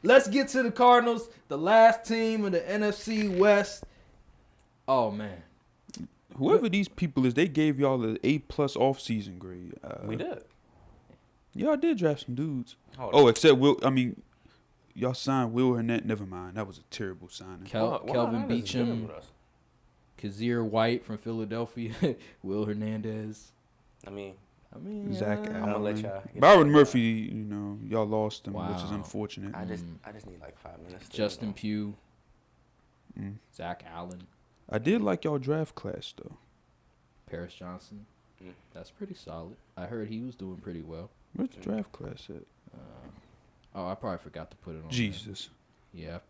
let's get to the Cardinals, the last team in the NFC West. Oh, man. Whoever these people is, they gave y'all an A+ off-season grade. We did. Y'all did draft some dudes. Hold Except Will. I mean, y'all signed Will Hernandez. Never mind. That was a terrible signing. Kelvin Beachum, Kazir White from Philadelphia, Will Hernandez. I mean, Zach I'm Allen. gonna let y'all. Byron Murphy, y'all lost him, which is Wow. unfortunate. I just need like 5 minutes. Justin Pugh, Zach Allen, I did like y'all draft class though. Paris Johnson. That's pretty solid. I heard he was doing pretty well. Where's the draft class at? I probably forgot to put it on. Jesus. There.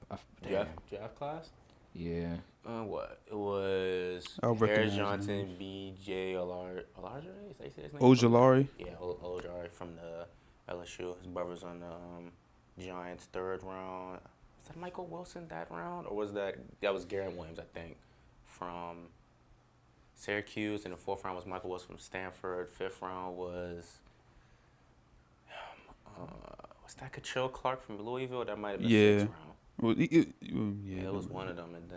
Yeah. Draft class? Yeah. What? It was I'll Paris recognize Johnson, names. B.J. Alarge? Is that his name? Ojolari. Yeah, Ojolari from the LSU. His brother's on the Giants 3rd round. Is that Michael Wilson that round? Or was that was Garrett Williams, I think, from Syracuse. And the 4th round was Michael Wilson from Stanford. 5th round was that Catrell Clark from Louisville? That might have been 6th round. Well, Yeah, it was one of them. And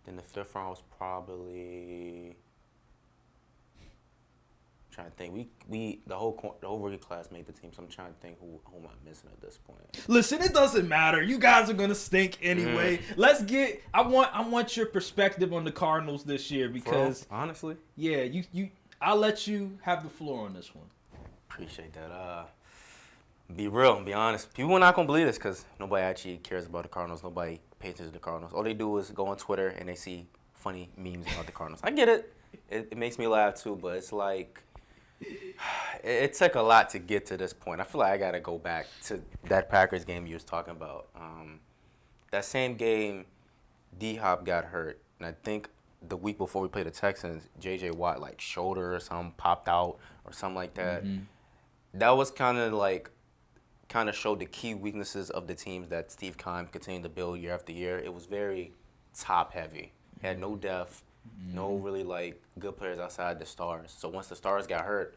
then the 5th round was probably... I'm trying to think. The whole rookie class made the team, so I'm trying to think who am I missing at this point. Listen, it doesn't matter. You guys are gonna stink anyway. Let's get. I want your perspective on the Cardinals this year because honestly, yeah, I'll let you have the floor on this one. Appreciate that. Be real, be honest. People are not gonna believe this because nobody actually cares about the Cardinals. Nobody pays attention to the Cardinals. All they do is go on Twitter and they see funny memes about the Cardinals. I get it. It makes me laugh too, but it's like it took a lot to get to this point. I feel like I gotta go back to that Packers game you was talking about. That same game, D-Hop got hurt, and I think the week before we played the Texans, J.J. Watt like shoulder or something popped out or something like that. That was kind of showed the key weaknesses of the teams that Steve Keim continued to build year after year. It was very top heavy. Had no depth, no really like good players outside the stars. So once the stars got hurt,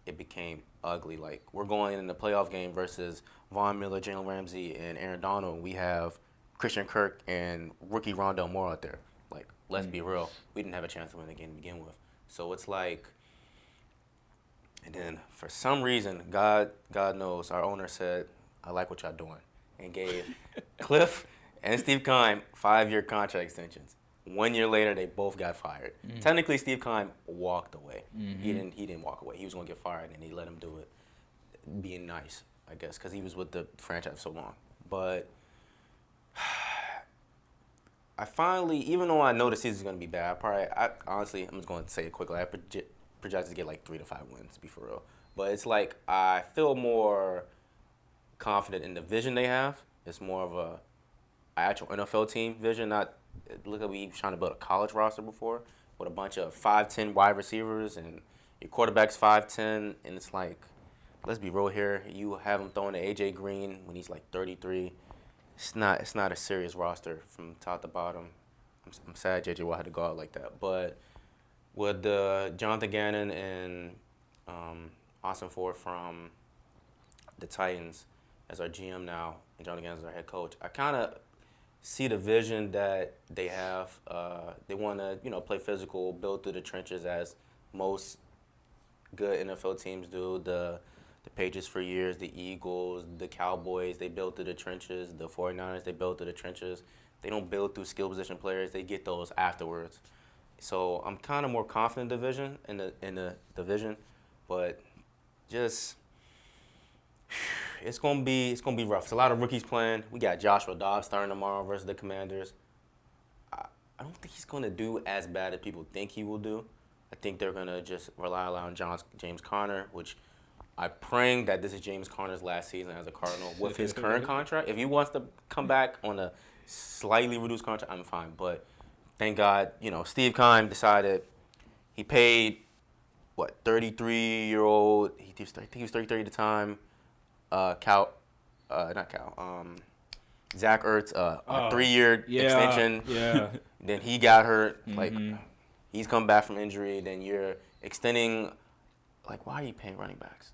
it became ugly. Like we're going in the playoff game versus Von Miller, Jalen Ramsey, and Aaron Donald. And we have Christian Kirk and rookie Rondell Moore out there. Like let's be real, we didn't have a chance to win the game to begin with. So it's like. And then for some reason, God knows, our owner said, I like what y'all doing, and gave Cliff and Steve Keim 5-year contract extensions. 1 year later, they both got fired. Technically, Steve Keim walked away. He didn't walk away. He was going to get fired, and they let him do it, being nice, I guess, because he was with the franchise so long. But I finally, even though I know the season's going to be bad, honestly, I'm just going to say it quickly. I project to get like 3 to 5 wins, to be for real. But it's like I feel more confident in the vision they have. It's more of a actual NFL team vision. Not look like we trying to build a college roster before with a bunch of 5'10" wide receivers and your quarterback's 5'10", and it's like, let's be real here. You have him throwing to AJ Green when he's like 33. It's not a serious roster from top to bottom. I'm sad JJ Watt had to go out like that, but. With Jonathan Gannon and Austin Ford from the Titans as our GM now, and Jonathan Gannon as our head coach, I kind of see the vision that they have. They want to, play physical, build through the trenches as most good NFL teams do. The Patriots for years, the Eagles, the Cowboys, they build through the trenches. The 49ers, they build through the trenches. They don't build through skill position players. They get those afterwards. So I'm kind of more confident in the division, but just it's gonna be rough. It's a lot of rookies playing. We got Joshua Dobbs starting tomorrow versus the Commanders. I don't think he's gonna do as bad as people think he will do. I think they're gonna just rely on James Conner, which I'm praying that this is James Conner's last season as a Cardinal with his current contract. If he wants to come back on a slightly reduced contract, I'm fine, but. Thank God, Steve Keim decided he paid, 33-year-old, I think he was 33 at the time, Zach Ertz, a 3-year extension. Yeah. Then he got hurt. He's come back from injury. Then you're extending, why are you paying running backs?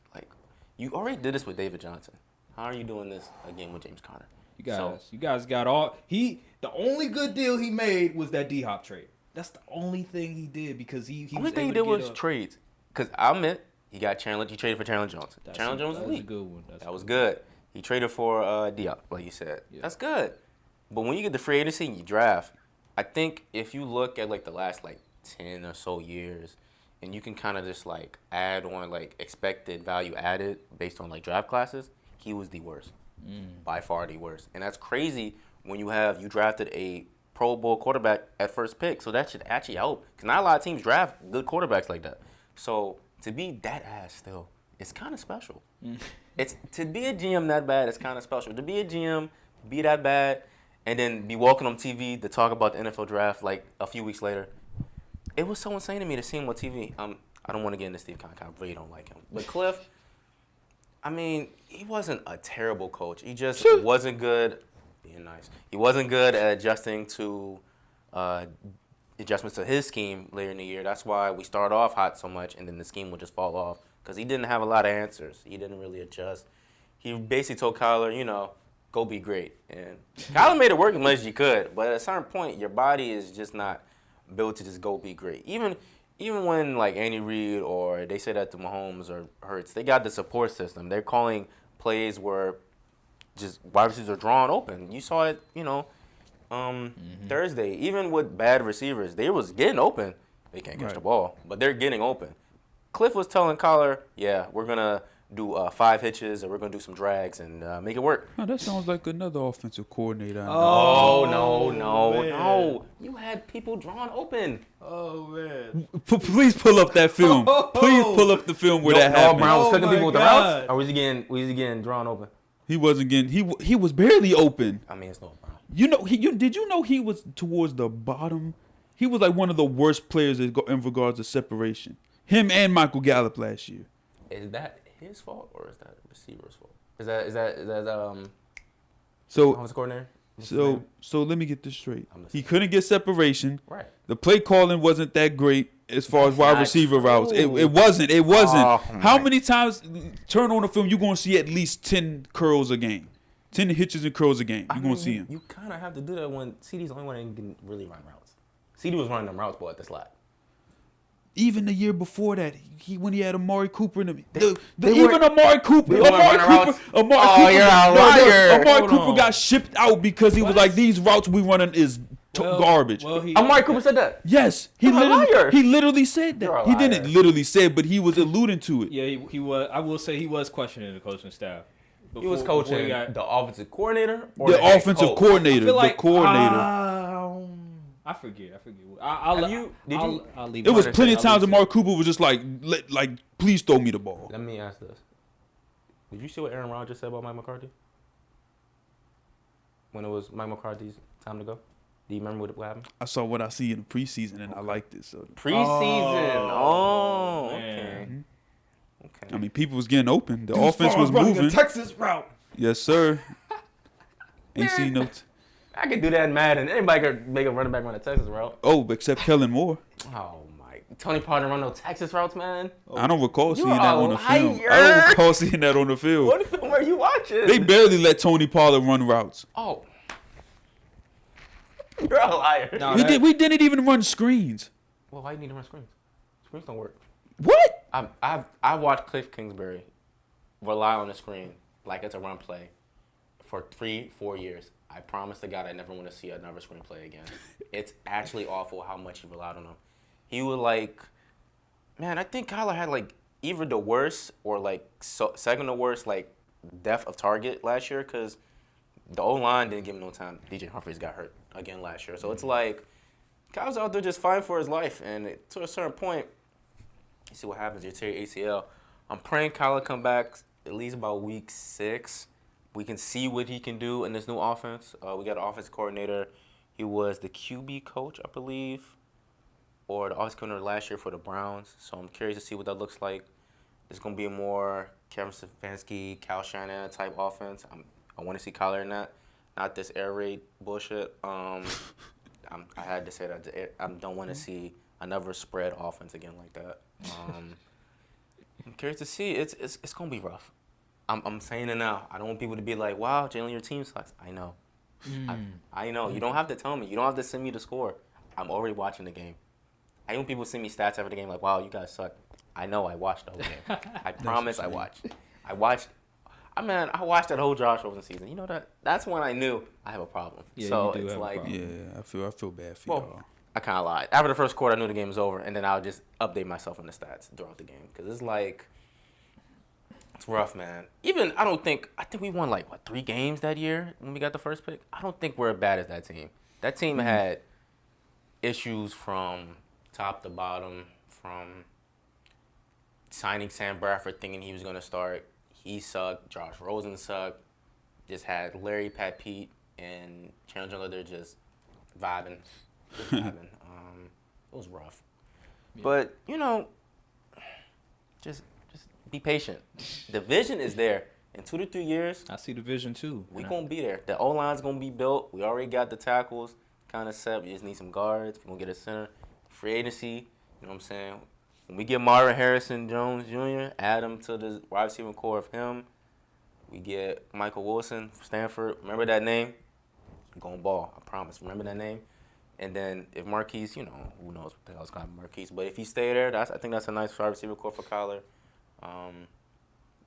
You already did this with David Johnson. How are you doing this again with James Conner? You guys got all. The only good deal he made was that D-Hop trade. That's the only thing he did because he only thing he did was trades. Because I admit, he traded for Chandler Jones. Chandler Jones was elite. A good one. That was good. He traded for Diop, like you said. Yeah. That's good. But when you get the free agency and you draft, I think if you look at like the last like 10 or so years, and you can kind of just like add on like expected value added based on like draft classes, he was the worst. By far the worst. And that's crazy when you drafted a Pro Bowl quarterback at first pick. So that should actually help. Because not a lot of teams draft good quarterbacks like that. So to be that ass still, it's kind of special. It's to be a GM that bad, it's kind of special. To be a GM, be that bad, and then be walking on TV to talk about the NFL draft like a few weeks later. It was so insane to me to see him on TV. I don't want to get into Steve Conk. I really don't like him. But Cliff, I mean, he wasn't a terrible coach. He just wasn't good. Being nice. He wasn't good at adjustments to his scheme later in the year. That's why we started off hot so much, and then the scheme would just fall off because he didn't have a lot of answers. He didn't really adjust. He basically told Kyler, go be great. And Kyler made it work as much as you could, but at a certain point, your body is just not built to just go be great. Even when like Andy Reid or they say that to Mahomes or Hurts, they got the support system. They're calling plays where just wide receivers are drawn open. You saw it, Thursday. Even with bad receivers, they was getting open. They can't catch the ball, but they're getting open. Cliff was telling Collar, yeah, we're going to do 5 hitches or we're going to do some drags and make it work. No, that sounds like another offensive coordinator. No. You had people drawn open. Oh, man. Please pull up that film. Please pull up the film where that happened. Brown was cooking people with the routes? Or was he getting drawn open? He wasn't getting. He was barely open. I mean, it's no Brown. Did you know he was towards the bottom? He was like one of the worst players in regards to separation. Him and Michael Gallup last year. Is that his fault or is that the receiver's fault? Is that offensive coordinator? So let me get this straight. He couldn't get separation. Right. The play calling wasn't that great as far as wide receiver routes. It wasn't. Oh, how many times turn on the film you're gonna see at least 10 curls a game, 10 hitches and curls a game. You're gonna see him. You kind of have to do that when CD's the only one that can really run routes. CD was running them routes, but at the slot. Even the year before that, when he had Amari Cooper in him, Amari Cooper got shipped out because he was like, these routes we running is garbage. Amari Cooper said that. Yes, he literally said that. He didn't literally say it, but he was alluding to it. Yeah, he was. I will say he was questioning the coaching staff. He was coaching the offensive coordinator or the offensive coordinator. The coordinator. I forget. I'll leave. It was plenty of times that Amari Cooper was just like, please throw me the ball. Let me ask this: did you see what Aaron Rodgers said about Mike McCarthy when it was Mike McCarthy's time to go? Do you remember what happened? I saw what I see in the preseason, and I liked it. So preseason. Oh, okay. I mean, people was getting open. The offense was moving. A Texas route. Yes, sir. Ain't seen no. I could do that in Madden. Anybody could make a running back run a Texas route. Oh, except Kellen Moore. Oh, my. Tony Pollard run no Texas routes, man? I don't recall seeing that on the film. I don't recall seeing that on the field. What film are you watching? They barely let Tony Pollard run routes. Oh. You're a liar. No, we didn't even run screens. Well, why do you need to run screens? Screens don't work. What? I've watched Cliff Kingsbury rely on the screen like it's a run play for 3-4 years. I promise to God I never want to see another screenplay again. It's actually awful how much he relied on him. He would I think Kyler had either the worst or second to worst depth of target last year because the O-line didn't give him no time. DJ Humphries got hurt again last year. So it's Kyler's out there just fighting for his life. And to a certain point, you see what happens. You tear your ACL. I'm praying Kyler come back at least about week 6. We can see what he can do in this new offense. We got an offensive coordinator. He was the QB coach, I believe, or the offensive coordinator last year for the Browns. So I'm curious to see what that looks like. It's going to be a more Kevin Stefanski, Kyle Shanahan type offense. I want to see Kyler in that, not this air raid bullshit. I had to say that. I don't want to see another spread offense again like that. I'm curious to see. It's going to be rough. I'm saying it now. I don't want people to be like, wow, Jalen, your team sucks. I know. I know. You don't have to tell me. You don't have to send me the score. I'm already watching the game. I hate when people send me stats after the game like, wow, you guys suck. I know. I watched the whole game. I promise I watched. I watched that whole Josh Rosen season. You know that? That's when I knew I have a problem. Yeah, so you do it's have a like, problem. Yeah, I feel bad for well, y'all. I kind of lied. After the first quarter, I knew the game was over, and then I would just update myself on the stats throughout the game because it's like, it's rough, man. I think we won like 3 games that year when we got the first pick. I don't think we're as bad as that team. That team had issues from top to bottom, from signing Sam Bradford thinking he was going to start. He sucked. Josh Rosen sucked. Just had Larry, Pat Pete, and Chandler. They're just vibing. It was rough. Yeah. But, just be patient. The vision is there. In 2 to 3 years, I see the vision too. We're going to be there. The O-line's going to be built. We already got the tackles kind of set. We just need some guards. We're going to get a center. Free agency, you know what I'm saying? When we get Marvin Harrison Jones Jr., add him to the wide receiver core of him. We get Michael Wilson from Stanford. Remember that name? You're going to ball. I promise. Remember that name? And then if Marquise, who knows what the hell's going to happen with Marquise. But if he stay there, I think that's a nice wide receiver core for Kyler.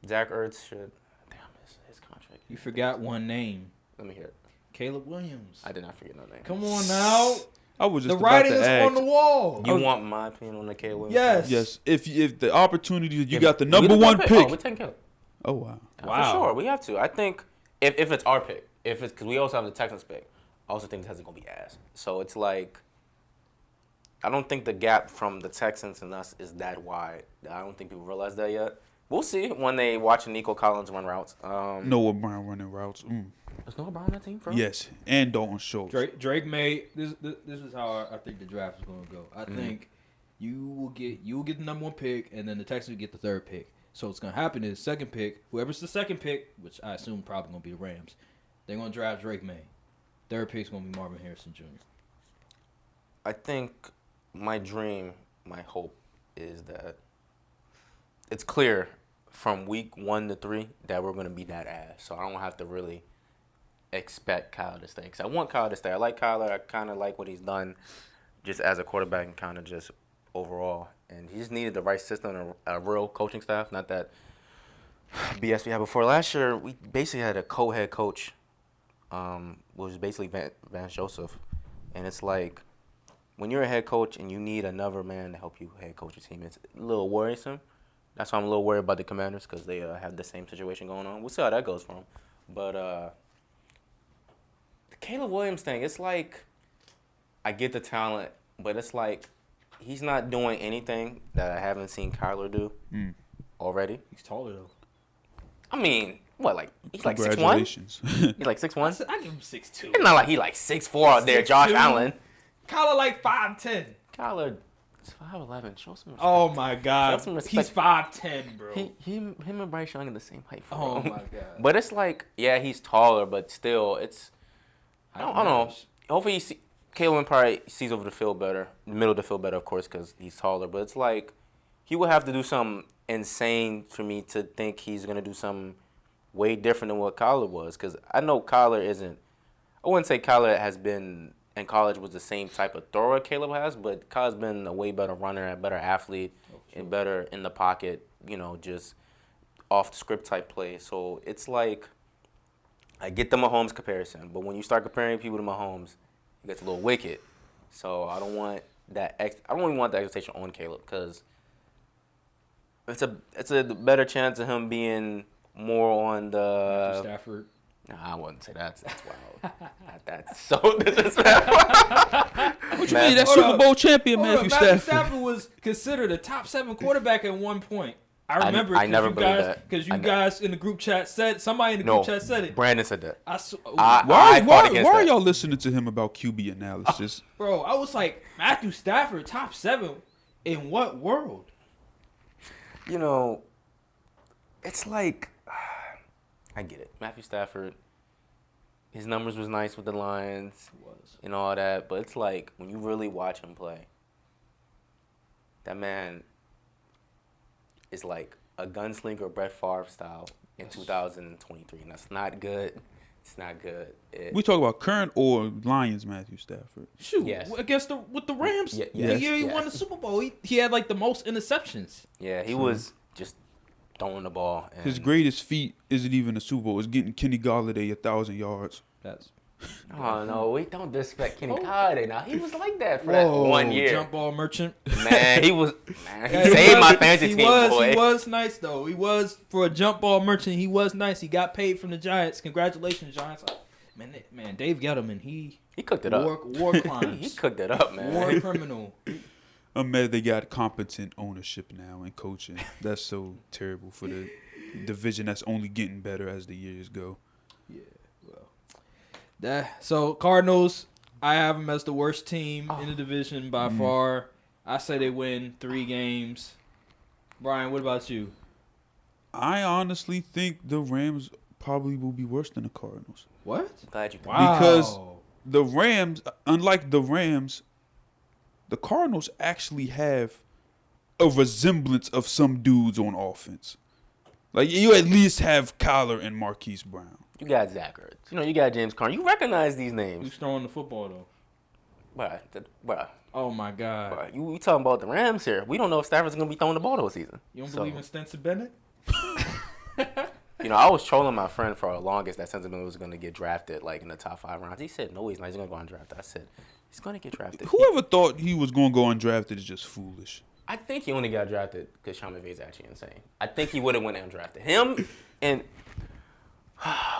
Zach Ertz should. Damn, his contract. You forgot one name. Let me hear it. Caleb Williams. I did not forget no name. Come on now. I was just the writing is ask, on the wall. You want my opinion on the Caleb Williams? Yes. Yes. If the opportunity, you got the number one pick. Oh, we're taking Caleb. Oh, wow. For sure. We have to. I think if it's our pick, because we also have the Texans pick, I also think the Texans are going to be ass. So it's like, I don't think the gap from the Texans and us is that wide. I don't think people realize that yet. We'll see when they watch Nico Collins run routes. Noah Brown running routes. Is Noah Brown on that team, bro? Yes, and Dalton Schultz. Drake made this is how I think the draft is going to go. I think you will get the number 1 pick, and then the Texans will get the 3rd pick. So what's going to happen is second pick, whoever's the 2nd pick, which I assume probably going to be the Rams, they're going to draft Drake May. 3rd pick's going to be Marvin Harrison Jr. I think my dream, my hope is that it's clear from week 1 to 3 that we're going to be that ass. So I don't have to really expect Kyler to stay. Because I want Kyler to stay. I like Kyler. I kind of like what he's done just as a quarterback and kind of just overall. And he just needed the right system and a real coaching staff. Not that BS we had before. Last year, we basically had a co-head coach, which was basically Vance Joseph. And it's like, when you're a head coach and you need another man to help you head coach your team, it's a little worrisome. That's why I'm a little worried about the Commanders because they have the same situation going on. We'll see how that goes for them. But the Caleb Williams thing, it's like I get the talent, but it's like he's not doing anything that I haven't seen Kyler do already. He's taller though. I mean, what, like he's like 6'1"? Congratulations. He's like 6'1"? I give him 6'2". It's not like he like 6'4" out there, Josh Allen. Kyler like 5'10". Kyler is 5'11". Show some respect. Oh my God. Show some respect. He's 5'10", bro. Him and Bryce Young are the same height. Oh my God. But it's like, yeah, he's taller, but still, it's I don't know. Hopefully, Caleb probably sees over the field better, the middle of the field better, of course, because he's taller. But it's like he would have to do something insane for me to think he's gonna do something way different than what Kyler was. Because I know Kyler isn't. I wouldn't say Kyler has been in college was the same type of thrower Caleb has, but Kyle's been a way better runner, a better athlete, and better in the pocket, just off the script type play. So it's like, I get the Mahomes comparison, but when you start comparing people to Mahomes, it gets a little wicked. So I don't want that. I don't even want that expectation on Caleb because it's a better chance of him being more on the Stafford. No, I wouldn't say that's wild. That's so disrespectful. What you mean? That Super Bowl champion, Matthew Stafford. Stafford was considered a top 7 quarterback at one point. I remember I never believed that. Because you guys in the group chat somebody in the group chat said it. Brandon said that. Why are y'all listening to him about QB analysis? Bro, I was like, Matthew Stafford, top 7 in what world? It's like, I get it. Matthew Stafford, his numbers was nice with the Lions and all that, but it's like when you really watch him play, that man is like a gunslinger Brett Favre style in 2023, and that's not good. It's not good. We talk about current or Lions Matthew Stafford? Shoot, Yes. with the Rams, Yes. the year he Yes. won the Super Bowl, he had like the most interceptions. Yeah, he was just throwing the ball. And His greatest feat isn't even a Super Bowl. It's getting Kenny Galladay 1,000 yards. That's oh no, we don't disrespect Kenny Galladay now. He was like that for that 1 year. Jump ball merchant. Man, he saved my fantasy team, boy. He was nice though. He was for a jump ball merchant. He was nice. He got paid from the Giants. Congratulations, Giants. Man, Dave Gettleman. He cooked it up. War crimes. He cooked it up, man. War criminal. I'm mad they got competent ownership now and coaching. That's so terrible for the division that's only getting better as the years go. Yeah, well. So Cardinals, I have them as the worst team in the division by far. I say they win 3 games. Brian, what about you? I honestly think the Rams probably will be worse than the Cardinals. What? Glad you. Wow. Because the Rams, unlike the Rams, the Cardinals actually have a resemblance of some dudes on offense. Like, you at least have Kyler and Marquise Brown. You got Zach Ertz. You got James Conner. You recognize these names. Who's throwing the football though? Bruh. Oh my God. Bruh. You talking about the Rams here. We don't know if Stafford's going to be throwing the ball this season. You don't believe in Stetson Bennett? I was trolling my friend for the longest that Stetson Bennett was going to get drafted like in the top 5 rounds. He said, no, he's not. He's going to go undrafted. I said, he's going to get drafted. Whoever thought he was going to go undrafted is just foolish. I think he only got drafted because Sean McVay is actually insane. I think he would have went undrafted. Him and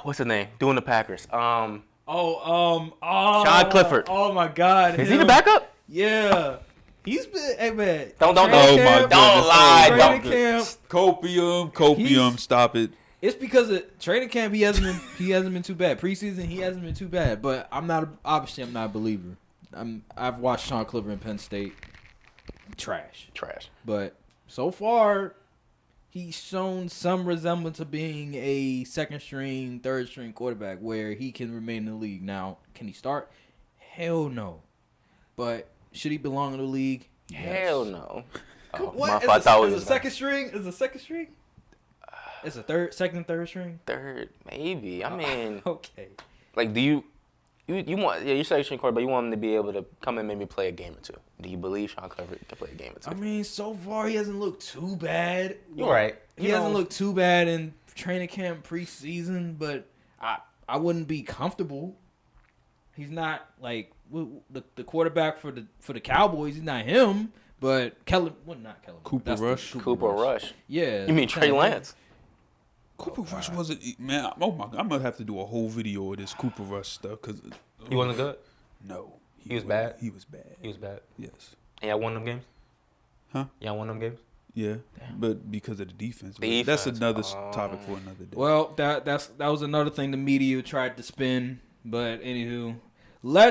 what's his name? Doing the Packers. Sean Clifford. Oh my God. Is he the backup? Yeah. He's been, hey man. Don't Oh my goodness. Don't lie. Training Don't. camp. Copium, stop it. It's because of training camp. He hasn't been too bad. Preseason, he hasn't been too bad. But I'm not a believer. I've watched Sean Clifford in Penn State. Trash. But so far, he's shown some resemblance of being a second string, third string quarterback where he can remain in the league. Now, can he start? Hell no. But should he belong in the league? Hell no. What? Is a second string? Is a second string? It's a second, third string? Third, maybe. I mean, okay. Like, do you want you're second string quarterback, but you want him to be able to come and maybe play a game or two? Do you believe Sean Clifford can play a game or two? I mean, so far he hasn't looked too bad. You're right. He hasn't looked too bad in training camp preseason, but I wouldn't be comfortable. He's not like the quarterback for the Cowboys. He's not him, but not Kellen. Cooper Rush. Cooper Rush. Yeah. You mean Trey Lance? Cooper Rush wasn't, man. Oh my! I'm gonna have to do a whole video of this Cooper Rush stuff because He wasn't good. No, He was bad? He was bad. He was bad. Yes. And y'all won them games? Huh? Y'all won them games? Yeah, but because of the defense. Defense. That's another topic for another day. Well, that was another thing the media tried to spin, but anywho, let's